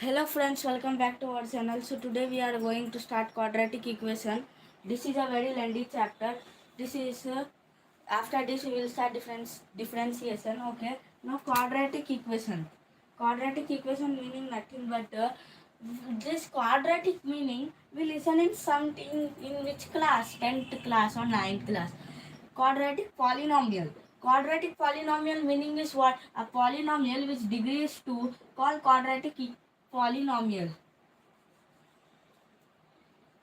Hello friends, welcome back to our channel. So today we are going to start quadratic equation. This is a very lengthy chapter. This is after this we will start differentiation. Okay. Now quadratic equation. Quadratic equation meaning nothing but this quadratic meaning we listen in something in which class? 10th class or ninth class. Quadratic polynomial. Quadratic polynomial meaning is what? A polynomial which degree is 2 called polynomial.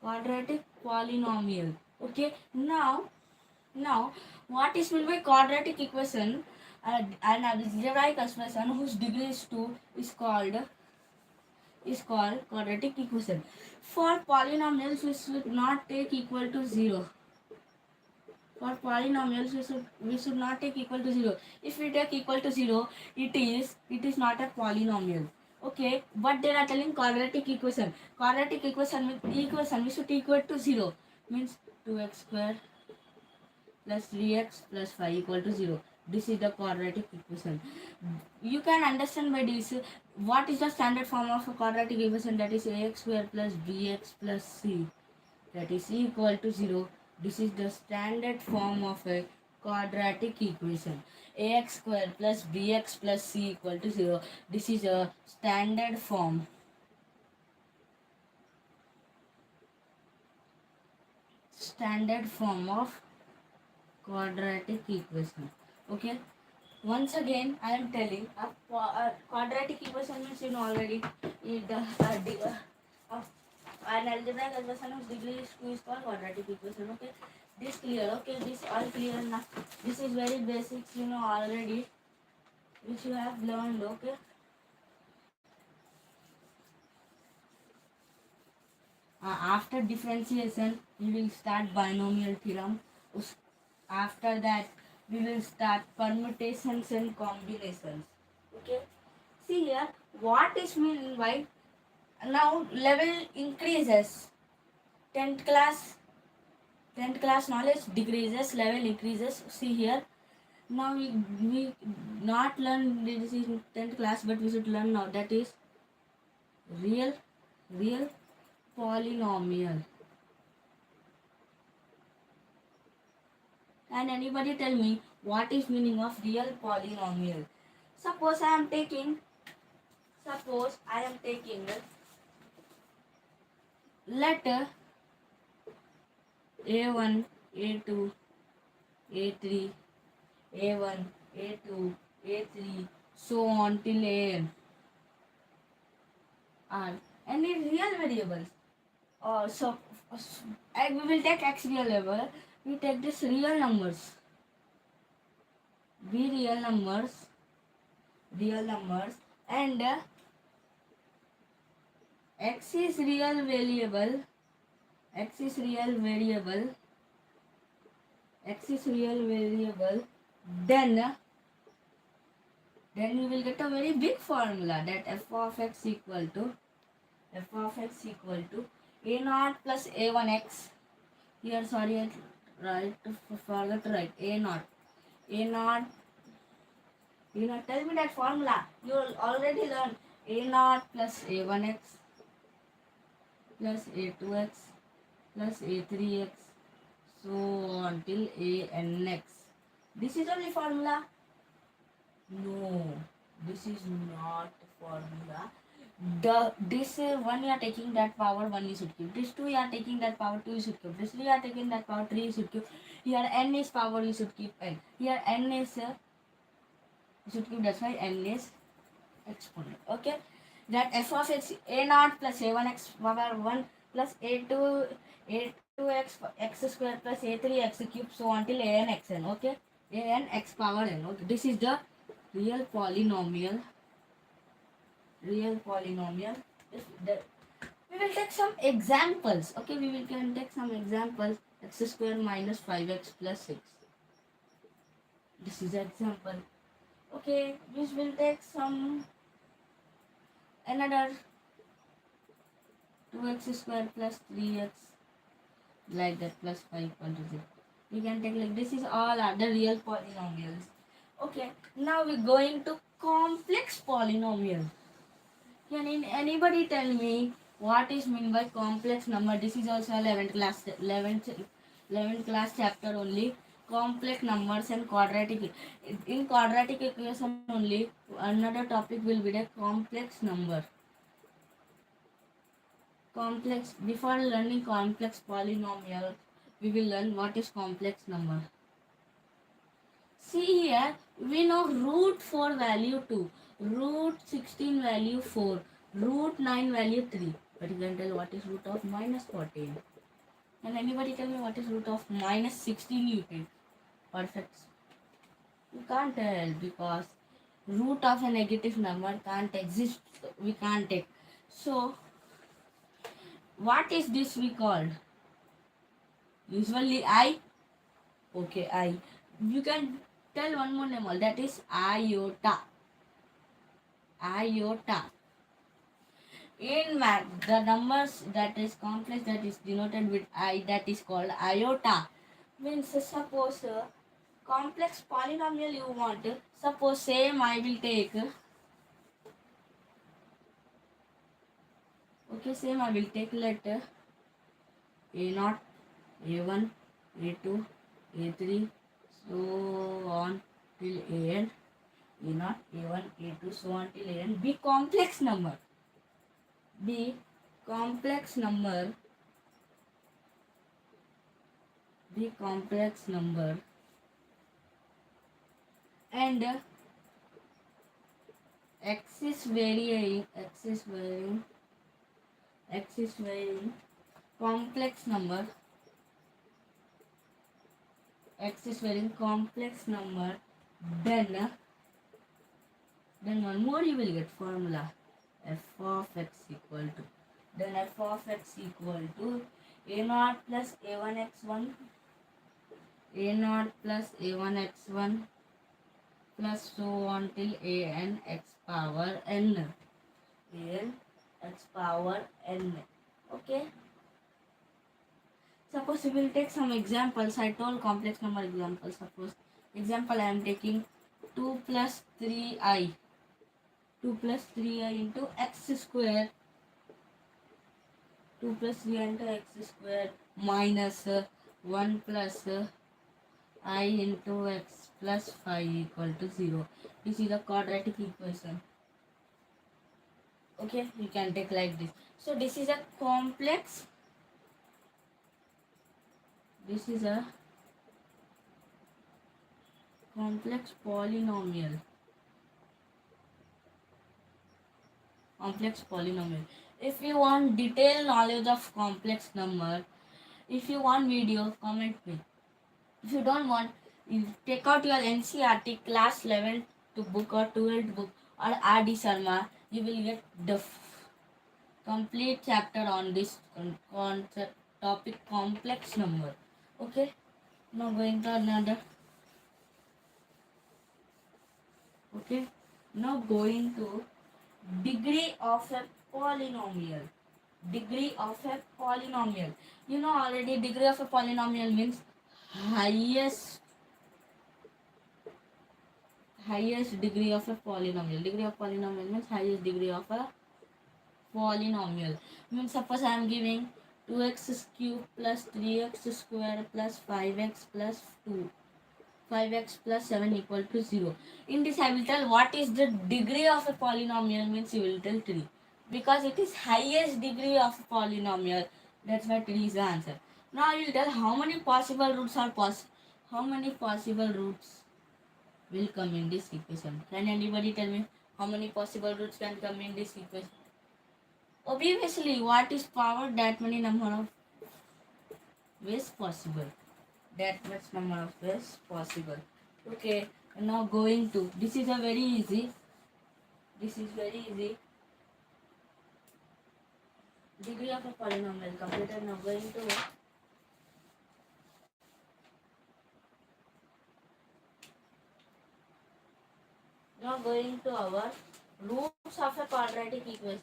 Quadratic polynomial. Okay. Now what is meant by quadratic equation? An algebraic expression whose degree is 2 is called quadratic equation. For polynomials we should not take equal to 0. For polynomials we should not take equal to 0. If we take equal to 0, it is not a polynomial. Okay, but they are telling quadratic equation. Quadratic equation we should equal to 0 means 2x square plus 3x plus 5 equal to 0. This is the quadratic equation. You can understand by this what is the standard form of a quadratic equation, that is ax square plus bx plus c, that is equal to 0. This is the standard form of a quadratic equation. Ax square plus bx plus c equal to 0. This is a standard form. Standard form of quadratic equation. Okay. Once again, I am telling a quadratic equation means you know already. Uh, an algebraic expression whose degree is 2 is called quadratic equation. Okay, this clear. Okay, this all clear now. This is very basics, you know already, which you have learned. Okay. After differentiation, we will start binomial theorem. After that, we will start permutations and combinations. Okay. See here, what is mean by now level increases. 10th class 10th class knowledge decreases, level increases. See here, now we not learn this in 10th class, but we should learn now, that is real real polynomial. And anybody tell me what is meaning of real polynomial? Suppose I am taking letter a1, a2, a3, a1, a2, a3, so on till an are any real variables. We will take x real level. We take this real numbers, b real numbers, and x is real variable, x is real variable, x is real variable. Then we will get a very big formula, that f of x equal to a naught plus a1x. Here, sorry, I forgot to write a naught. A naught. Tell me that formula. You already learned a naught plus a1x plus a2x plus a3x, so on till anx. This is only formula. No, this is not formula. This one you are taking that power 1 you should keep. This 2 you are taking that power 2 you should keep. This 3 you are taking that power 3 you should keep. Here n is power you should keep n. Here n is you should keep, that's why n is exponent. Okay. That f of x a naught plus a1x power 1 plus a2x x square plus a3x cube, so until an xn. Okay. An x power n. Okay. This is the real polynomial. If we will take some examples. Okay, can take some examples. X square minus 5x plus 6. This is example. Okay, we will take some another 2x square plus 3x, like that, plus 5 equal to 0. We can take like this is all other real polynomials. Okay, now we're going to complex polynomial. Can anybody tell me what is mean by complex number? This is also 11th class chapter only. Complex numbers and quadratic. In quadratic equation only, another topic will be the complex number. Complex. Before learning complex polynomial, we will learn what is complex number. See here, we know root 4 value 2, root 16 value 4, root 9 value 3. But you can tell what is root of minus 14. Can anybody tell me what is root of minus 16 you take? Perfect. You can't tell because root of a negative number can't exist. We can't take. So, what is this we called? Usually I. Okay, I. You can tell one more name. That is iota. Iota. In math, the numbers that is complex that is denoted with I, that is called iota. Means suppose complex polynomial you want. Suppose same I will take. Okay, same I will take letter A0, A1, A2, A3, so on till AN. A0, A1, A2, so on till AN. Be complex number. Be complex number. Be complex number. And axis varying complex number, axis varying complex number, then one more you will get formula f of x equal to, then f of x equal to a0 plus a1 x1, a0 plus a1 x1 plus so on till an x power n, an x power n. Okay, suppose we will take some examples. I told complex number examples. Suppose example I am taking 2 plus 3i, 2 plus 3i into x square, 2 plus 3i into x square minus 1 plus I into x plus 5 equal to 0. This is a quadratic equation. Okay, you can take like this. So this is a complex, this is a complex polynomial. Complex polynomial. If you want detailed knowledge of complex number, if you want video, comment me. If you don't want, you take out your NCRT class 11 to book or 12th book or RD Sharma. You will get the complete chapter on this concept topic, complex number. Okay, now going to another. Okay, now going to degree of a polynomial. Degree of a polynomial. You know already degree of a polynomial means highest degree of a polynomial. Degree of polynomial means highest degree of a polynomial. Means suppose I am giving 2x cube plus 3x square plus 5x plus 2. 5x plus 7 equal to 0. In this I will tell what is the degree of a polynomial means you will tell 3. Because it is highest degree of a polynomial. That's why 3 is the answer. Now I will tell how many possible roots are how many possible roots will come in this equation. Can anybody tell me how many possible roots can come in this equation? Obviously, what is power? That many number of ways possible. That much number of ways possible. Okay, now going to, this is a very easy. This is very easy. Degree of a polynomial completed. Now going to our roots of a quadratic equation.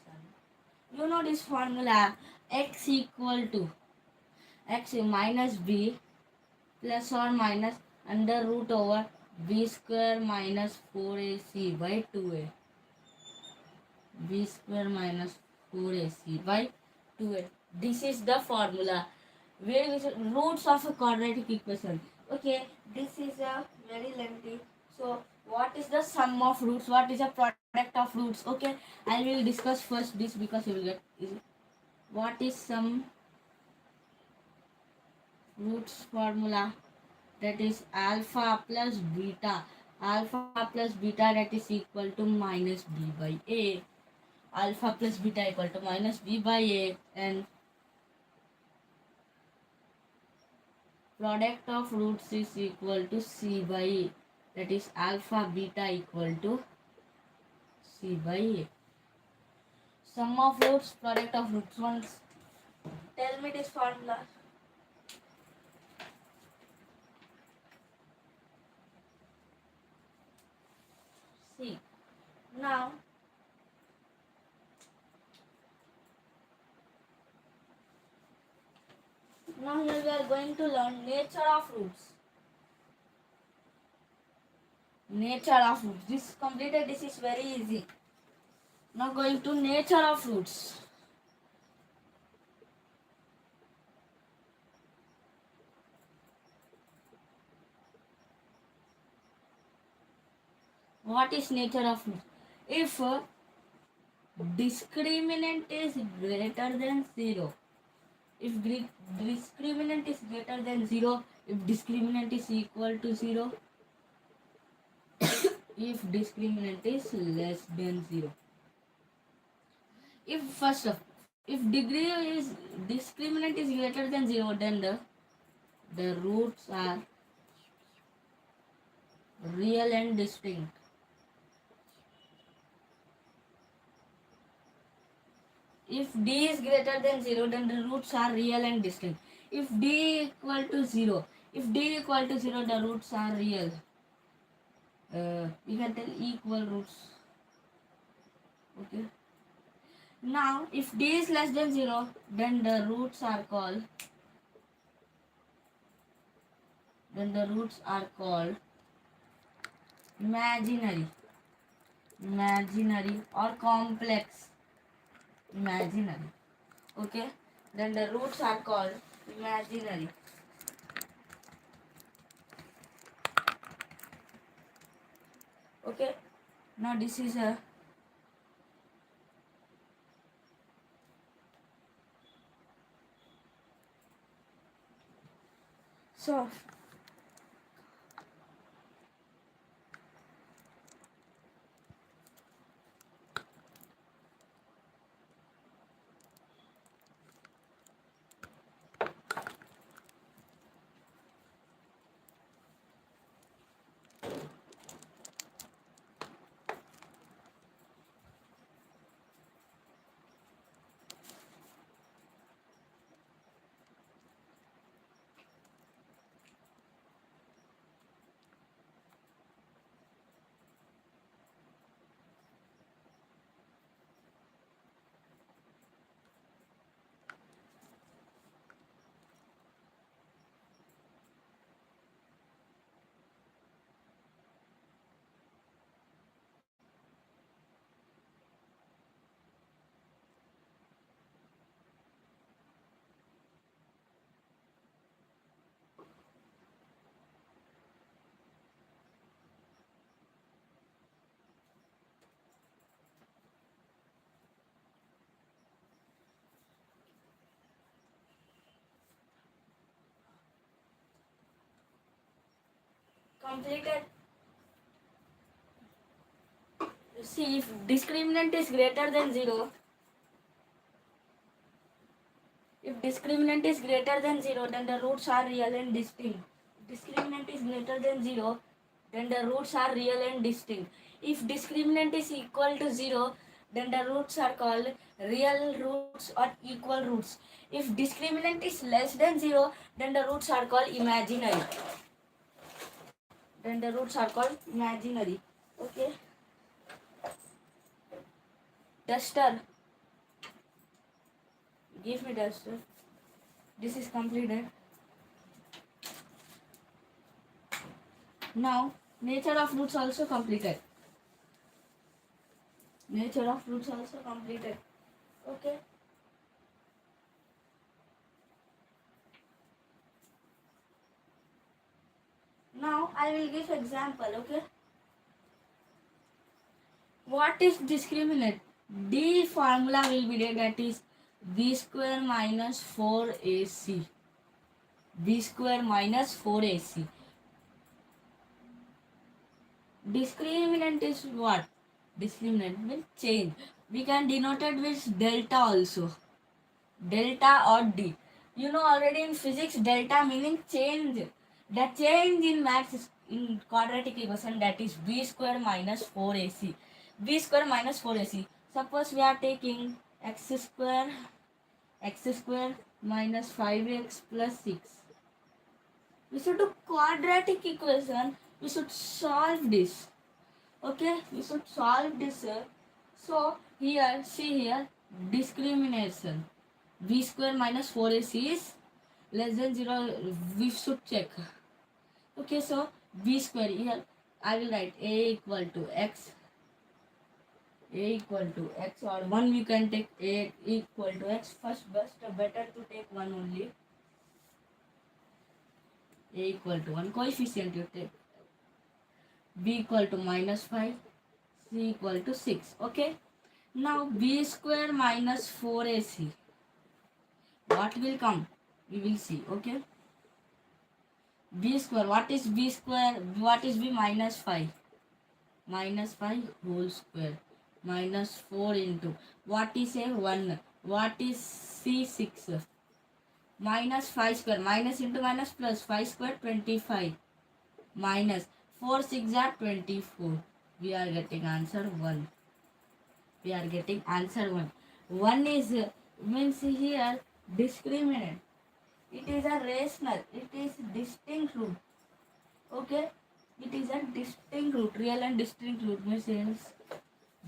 You know this formula, x equal to x minus b plus or minus under root over b square minus 4ac by 2a. b square minus 4ac by 2a. This is the formula. Where is roots of a quadratic equation? Okay, this is a very lengthy. So, what is the sum of roots? What is the product of roots? Okay, I will discuss first this because you will get easy. What is sum roots formula? That is alpha plus beta. Alpha plus beta, that is equal to minus b by a. Alpha plus beta equal to minus b by a, and product of roots is equal to c by a. That is alpha beta equal to c by a. Sum of roots, product of roots. Once tell me this formula. See, now here we are going to learn nature of roots. Nature of roots. This completed. This is very easy. Now going to nature of roots. What is nature of roots? If discriminant is greater than 0, if discriminant is greater than 0, if discriminant is equal to 0, if discriminant is less than 0. If first of, if degree is discriminant is greater than 0, then the roots are real and distinct. If d is greater than 0, then the roots are real and distinct. If d equal to 0, if d equal to 0, the roots are real. We can tell equal roots. Okay. Now, if d is less than 0, then the roots are called imaginary, or complex. Imaginary. Okay. Then the roots are called imaginary. Okay. Now this is a so completed. See, if discriminant is greater than 0, if discriminant is greater than 0, then the roots are real and distinct. If discriminant is greater than 0, then the roots are real and distinct. If discriminant is equal to 0, then the roots are called real roots or equal roots. If discriminant is less than 0, then the roots are called imaginary. Okay. Duster. Give me duster. This is completed. Now, nature of roots also completed. Nature of roots also completed. Okay. Now I will give example. Okay. What is discriminant? The formula will be there, that is b square minus 4ac. b square minus 4ac. Discriminant is what? Discriminant means change. We can denote it with delta also. Delta or d. You know already in physics delta meaning change. The change in max is in quadratic equation, that is b square minus 4ac. b square minus 4ac. Suppose we are taking x square minus 5x plus 6. We should do quadratic equation. We should solve this. Okay, we should solve this. So here, see here, discrimination. B square minus 4ac is less than 0. We should check. Okay, so b square here, I will write a equal to x. A equal to x, or 1 we can take a equal to x. First, better to take 1 only. A equal to 1. Coefficient you take. B equal to minus 5. C equal to 6. Okay. Now b square minus 4ac. What will come? We will see. Okay. B square. What is b square? What is b? Minus 5. Minus 5 whole square. Minus 4 into. What is a 1? What is c? 6. Minus 5 square. Minus into minus plus. 5 square 25. Minus 4 6 are 24. We are getting answer 1. We are getting answer 1. 1 is means here discriminant. It is a rational. It is distinct root. Okay. It is a distinct root. Real and distinct root means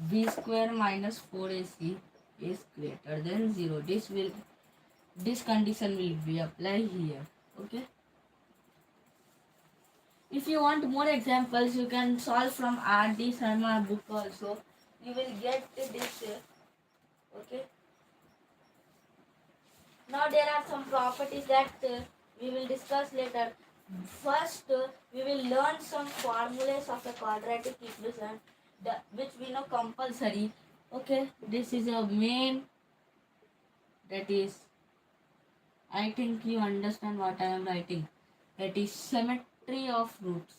b square minus 4ac is greater than 0. This condition will be applied here. Okay. If you want more examples, you can solve from R.D. Sharma book also. You will get this. Okay. Now there are some properties that we will discuss later. First, we will learn some formulas of a quadratic equation, which we know compulsory. Okay, this is a main. That is, I think you understand what I am writing. That is symmetry of roots.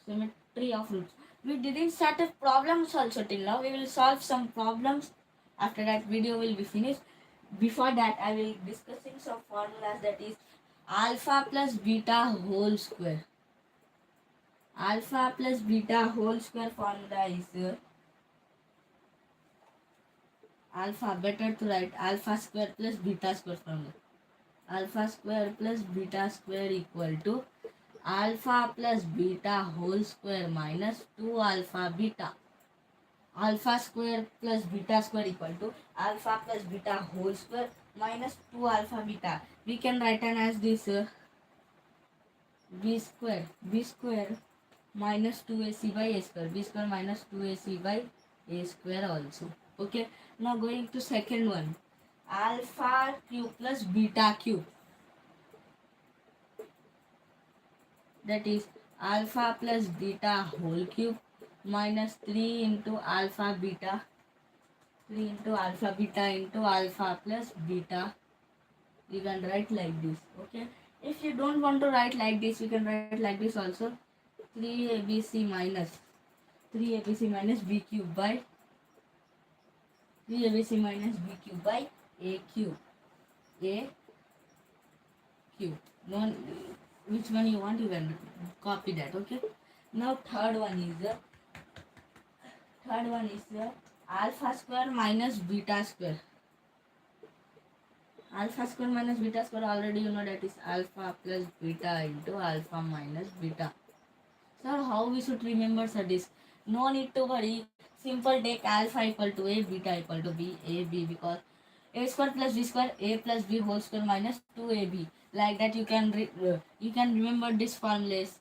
Symmetry of roots. We didn't start a problems also till now. We will solve some problems. After that, video will be finished. Before that, I will discussing some formulas, that is alpha plus beta whole square. Alpha plus beta whole square formula is alpha. Better to write alpha square plus beta square formula. Alpha square plus beta square equal to alpha plus beta whole square minus 2 alpha beta. Alpha square plus beta square equal to alpha plus beta whole square minus 2 alpha beta. We can write it as this b square minus 2ac by a square. B square minus 2ac by a square also. Okay. Now going to second one. Alpha cube plus beta cube. That is alpha plus beta whole cube minus 3 into alpha beta. 3 into alpha beta into alpha plus beta. We can write like this. Okay. If you don't want to write like this, you can write like this also. 3abc minus b cube by 3abc minus b cube by a cube. A cube. No, which one you want, you can copy that. Okay. Now third one is alpha square minus beta square. Alpha square minus beta square, already you know, that is alpha plus beta into alpha minus beta. Sir, how we should remember, sir, this? No need to worry. Simple, take alpha equal to a, beta equal to b, a, b, because a square plus b square, a plus b whole square minus 2ab. Like that you can remember this formulas.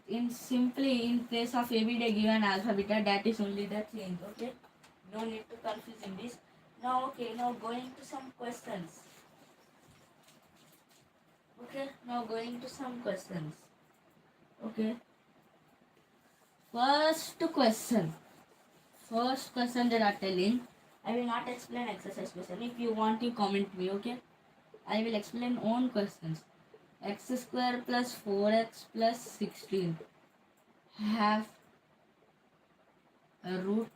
In simply in place of AB they given alpha beta, that is only the change. Okay, no need to confuse in this. Now okay, now going to some questions. Okay, now going to some questions. Okay, first question. First question they are telling. I will not explain exercise question. If you want, you comment me. Okay, I will explain own questions. X square plus 4x plus 16 have a root.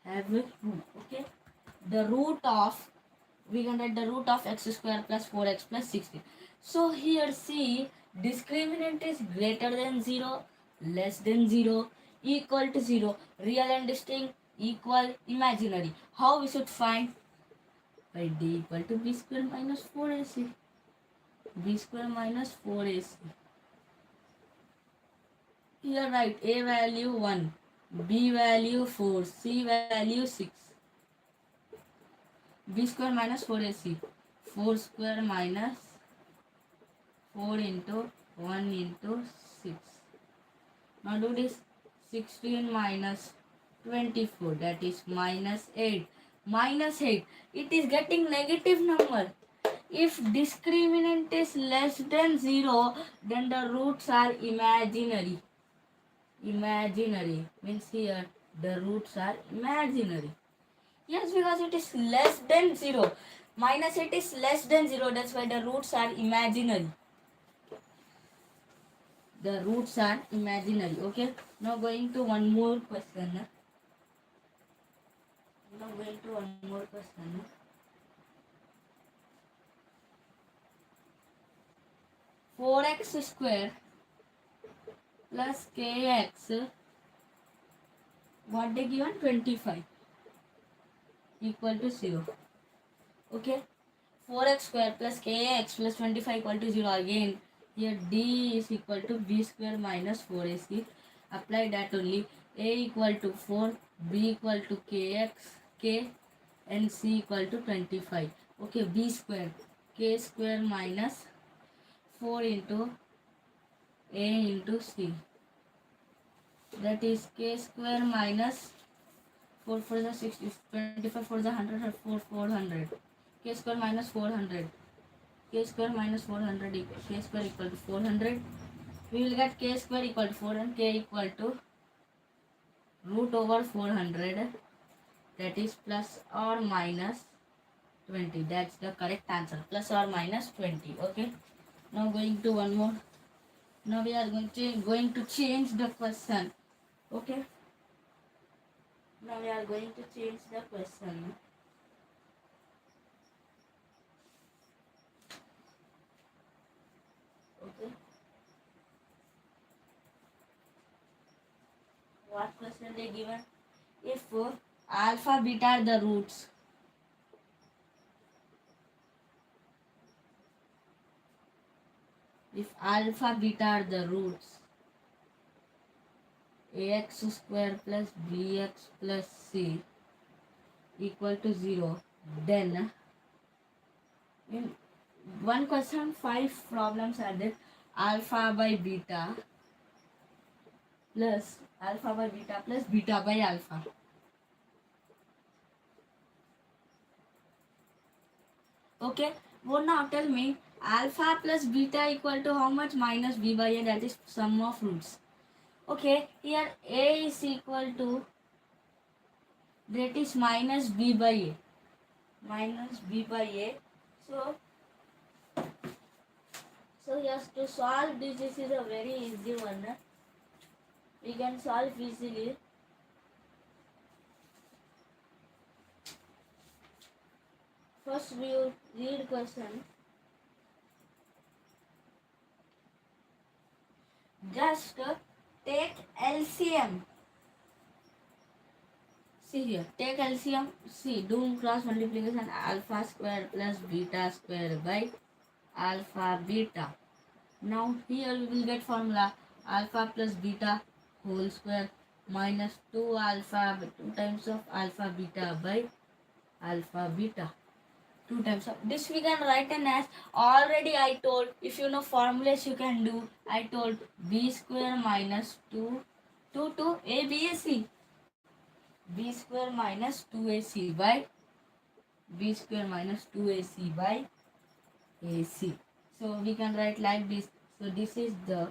Have a root. Okay, the root of, we can write the root of x square plus 4x plus 16. So here see, discriminant is greater than 0, less than 0, equal to 0, real and distinct, equal, imaginary. How we should find? By d equal to b square minus 4ac. B square minus 4ac. Here write a value 1, b value 4, c value 6. B square minus 4ac. 4 square minus 4 into 1 into 6. Now do this. 16 minus 24, that is minus 8. Minus 8. It is getting negative number. If discriminant is less than 0, then the roots are imaginary. Imaginary means here the roots are imaginary. Yes, because it is less than 0. Minus 8 is less than 0. That's why the roots are imaginary. The roots are imaginary. Okay. Now going to one more question. Now going to one more question. 4x square plus kx, what they given? 25 equal to 0. Okay. 4x square plus kx plus 25 equal to 0. Again here d is equal to b square minus 4ac. Apply that only. A equal to 4, b equal to kx, k, and c equal to 25. Okay, b square, k square minus 4 into a into c. That is k square minus 4 for the 60, 25 for the 100, 400. K square minus 400. K square minus 400 equal, k square equal to 400. We will get k square equal to 4 and k equal to root over 400. That is plus or minus 20. That's the correct answer. Plus or minus 20. Okay. Now going to one more. Now we are going to change the question. Okay. Now we are going to change the question. Okay. What question they given? If alpha beta are the roots, if alpha beta are the roots, ax square plus bx plus c equal to 0, then in one question 5 problems are there. Alpha by beta plus beta by alpha. Okay, well now tell me, alpha plus beta equal to how much? Minus b by a, that is sum of roots. Okay, here a is equal to, that is minus b by a. Minus b by a. So yes, to solve this is a very easy one. We can solve easily. First we will read question. Just take LCM. See here, take LCM. See, do cross multiplication alpha square plus beta square by alpha beta. Now here we will get formula alpha plus beta whole square minus 2 times of alpha beta by alpha beta. 2 times of this we can write in as already I told if you know formulas you can do. I told b square minus 2 to a b a c b square minus 2ac by b square minus 2ac by ac. So we can write like this. So this is the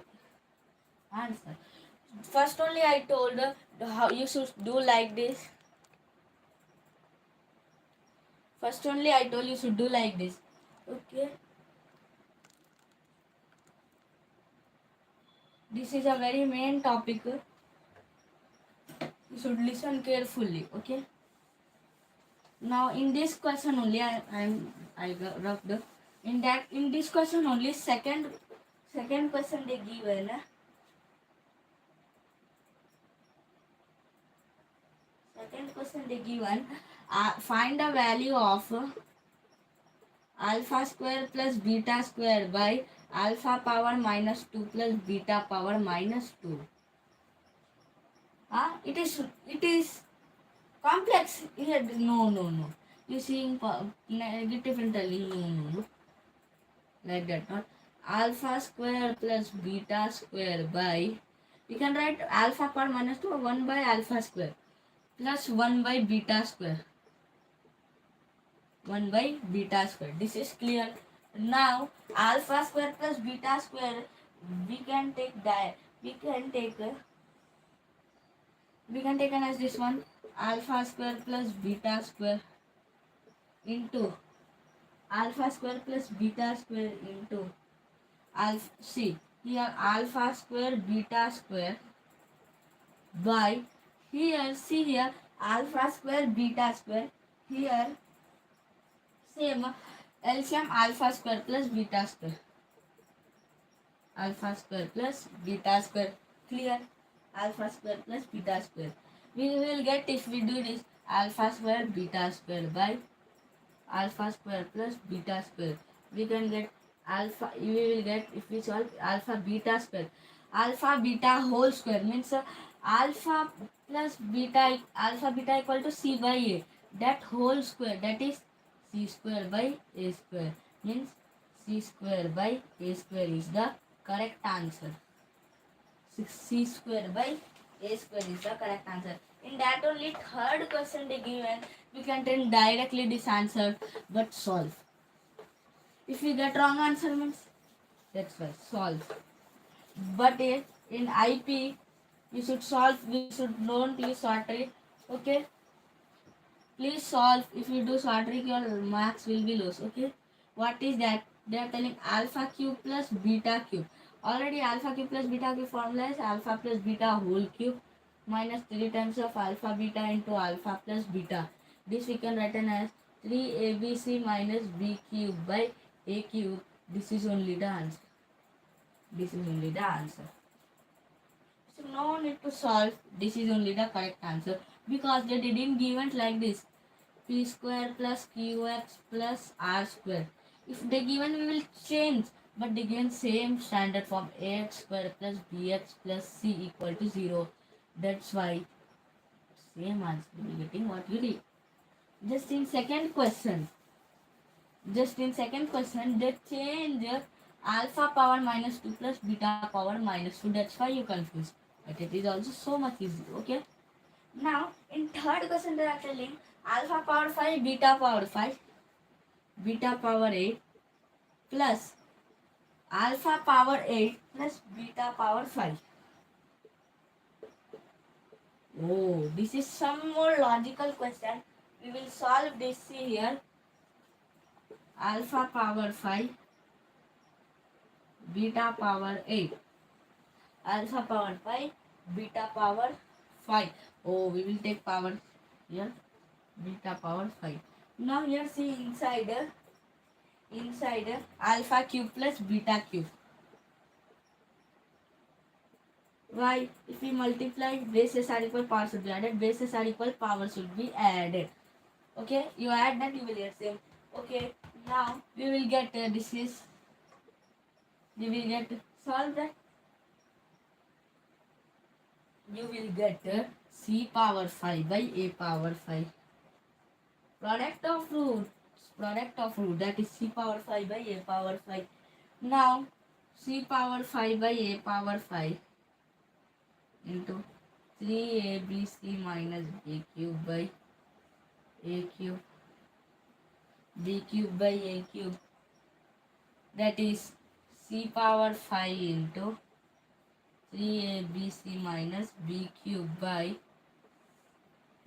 answer. First only I told how you should do like this. First only I told you should do like this. Okay. This is a very main topic. You should listen carefully. Okay. Now in this question only I rubbed. In this question only second question they given. Second question they given. Find the value of alpha square plus beta square by alpha power minus 2 plus beta power minus 2. It is complex here. No. You seeing negative and telling no. Like that, not alpha square plus beta square by, we can write alpha power minus 2 1 by alpha square plus 1 by beta square, 1 by beta square. This is clear. Now alpha square plus beta square we can take that we can take an as this one, alpha square plus beta square into alpha square plus beta square into alpha, see here alpha square beta square by, here see here alpha square beta square, here same LCM alpha square plus beta square, alpha square plus beta square. Clear? Alpha square plus beta square we will get if we do this, alpha square beta square by alpha square plus beta square. We can get alpha, we will get if we solve alpha beta square, alpha beta whole square means alpha plus beta, alpha beta equal to c by a, that whole square, that is c square by a square, means c square by a square is the correct answer. C square by a square is the correct answer. In that only third question they given, we can take directly this answer but solve. If we get wrong answer means that's why solve. But in IP you should solve, we should don't use short trick. Okay, please solve. If you do short trick your marks will be lost. Okay, what is that? They are telling alpha cube plus beta cube. Already alpha cube plus beta cube formula is alpha plus beta whole cube minus 3 times of alpha beta into alpha plus beta. This we can write as 3abc minus b cube by a cube. This is only the answer. This is only the answer. So no need to solve. This is only the correct answer because they didn't give it like this. P square plus qx plus r square. If they given we will change, but they given same standard form, ax square plus bx plus c equal to 0. That's why same answer you will getting what you did. Just in second question they change alpha power minus 2 plus beta power minus 2. That's why you confused. But it is also so much easy. Okay. Now in third question they are telling alpha power 5 beta power 5 beta power 8 plus alpha power 8 plus beta power 5. Oh, this is some more logical question. We will solve this. See here, alpha power 5 beta power 8, alpha power 5 beta power 5. Oh, we will take power here, beta power 5. Now here see inside alpha cube plus beta cube. Why? If we multiply, bases are equal, power should be added. Bases are equal, power should be added. Okay, you add that, you will get same. Okay, now we will get this is, we will get solve that. You will get c power 5 by a power 5. Product of roots product of root, that is c power 5 by a power 5. Now c power 5 by a power 5 into 3abc minus b cube by a cube, b cube by a cube, that is c power 5 into 3abc minus b cube by,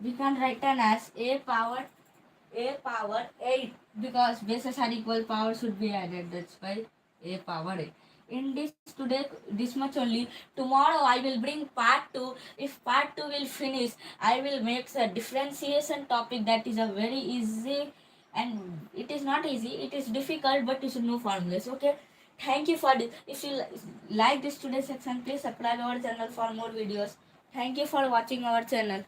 we can write an as a power 8, because bases are equal, power should be added, that's why a power 8. In this today, this much only. Tomorrow I will bring part 2. If part 2 will finish, I will make a differentiation topic, that is a very easy, and it is not easy, it is difficult, but you should know formulas. Okay, thank you for this. If you like this today's section, please subscribe our channel for more videos. Thank you for watching our channel.